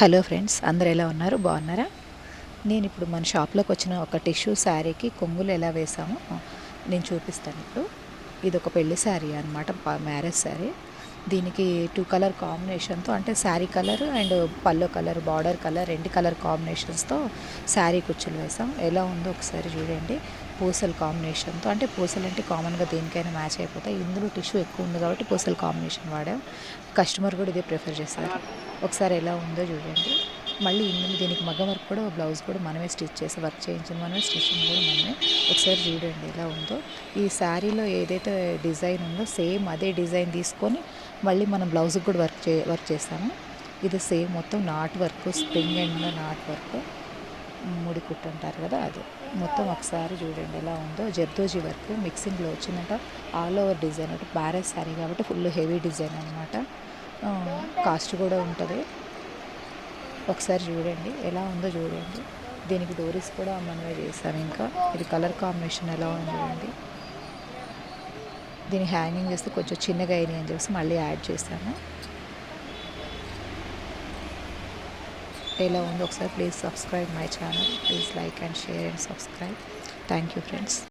Hello friends, అందరు ఎలా ఉన్నారు? బాగున్నారా? నేను ఇప్పుడు మన షాప్లోకి వచ్చిన ఒక టిష్యూ శారీకి కొంగులు ఎలా వేసామో నేను చూపిస్తాను. ఇప్పుడు ఇది ఒక పెళ్లి శారీ అనమాట, మ్యారేజ్ శారీ. దీనికి 2 కలర్ కాంబినేషన్తో, అంటే sari colour and pallu colour, border colour, 2 colour కాంబినేషన్స్తో శారీ కుచ్చులు వేసాం. ఎలా ఉందో ఒకసారి చూడండి. పూసల కాంబినేషన్తో, అంటే పూసలు అంటే కామన్గా దేనికైనా మ్యాచ్ అయిపోతాయి. ఇందులో టిష్యూ ఎక్కువ ఉంది కాబట్టి పూసల కాంబినేషన్ వాడాం. కస్టమర్ కూడా ఇదే ప్రిఫర్ చేస్తారు. ఒకసారి ఎలా ఉందో చూడండి. మళ్ళీ ఇందులో దీనికి మగ్గం వర్క్ కూడా, బ్లౌజ్ కూడా మనమే స్టిచ్ చేసి, వర్క్ చేయించింది మనమే, స్టిచ్చింగ్ కూడా మనమే. ఒకసారి చూడండి ఎలా ఉందో. ఈ శారీలో ఏదైతే డిజైన్ ఉందో సేమ్ అదే డిజైన్ తీసుకొని మళ్ళీ మనం బ్లౌజ్కి కూడా వర్క్ చేస్తాము. ఇది సేమ్ మొత్తం not work, spring and not work, ముడి కుట్టు అంటారు కదా అది. మొత్తం ఒకసారి చూడండి ఎలా ఉందో. జర్దోజీ వర్క్ మిక్సింగ్లో వచ్చిందంట. ఆల్ ఓవర్ డిజైన్, అంటే మ్యారేజ్ శారీ కాబట్టి ఫుల్ హెవీ డిజైన్ అనమాట. కాస్ట్ కూడా ఉంటుంది. ఒకసారి చూడండి ఎలా ఉందో చూడండి. దీనికి డోరీస్ కూడా మనమే చేసాము. ఇంకా ఇది కలర్ కాంబినేషన్ ఎలా ఉందో చూడండి. దీన్ని హ్యాంగింగ్ చేస్తే కొంచెం చిన్నగా అయినాయి అని చెప్పేసి మళ్ళీ యాడ్ చేశాను. ఎలా ఉందో ఒకసారి please subscribe my channel. Please like and share and subscribe. Thank you friends.